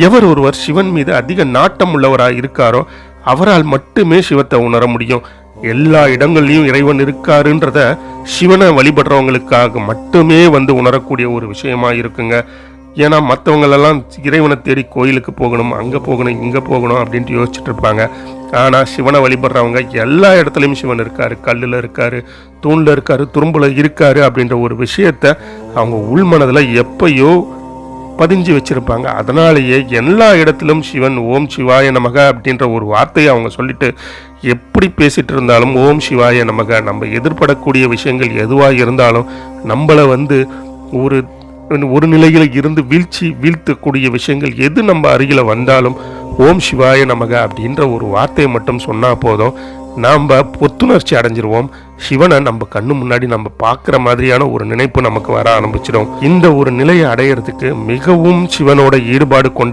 எவர் ஒருவர் சிவன் மீது அதிக நாட்டம் உள்ளவராக இருக்காரோ அவரால் மட்டுமே சிவத்தை உணர முடியும். எல்லா இடங்கள்லையும் இறைவன் இருக்காருன்றத சிவனை வழிபடுறவங்களுக்காக மட்டுமே உணரக்கூடிய ஒரு விஷயமா இருக்குங்க. ஏன்னா மற்றவங்களெல்லாம் இறைவனை தேடி கோயிலுக்கு போகணும், அங்கே போகணும், இங்கே போகணும் அப்படின்ட்டு யோசிச்சுட்டு இருப்பாங்க. ஆனால் சிவனை வழிபடுறவங்க எல்லா இடத்துலையும் சிவன் இருக்காரு, கல்லில் இருக்காரு, தூணில் இருக்காரு, துரும்பில் இருக்காரு அப்படின்ற ஒரு விஷயத்த அவங்க உள்மனதில் எப்பயோ பதிஞ்சு வச்சிருப்பாங்க. அதனாலேயே எல்லா இடத்திலும் சிவன் ஓம் சிவாய நமக அப்படின்ற ஒரு வார்த்தையை அவங்க சொல்லிட்டு எப்படி பேசிட்டு இருந்தாலும் ஓம் சிவாய நமக, நம்ம எதிர்படக்கூடிய விஷயங்கள் எதுவாக இருந்தாலும் நம்மளை ஒரு நிலையில் இருந்து வீழ்த்தக்கூடிய விஷயங்கள் எது நம்ம அருகில் வந்தாலும் ஓம் சிவாய நமக அப்படின்ற ஒரு வார்த்தையை மட்டும் சொன்னால் போதும், நாம் புத்துணர்ச்சி அடைஞ்சிருவோம். சிவனை நம்ம கண்ணு முன்னாடி நம்ம பார்க்குற மாதிரியான ஒரு நினைப்பு நமக்கு வர ஆரம்பிச்சிடும். இந்த ஒரு நிலையை அடையிறதுக்கு மிகவும் சிவனோட ஈடுபாடு கொண்ட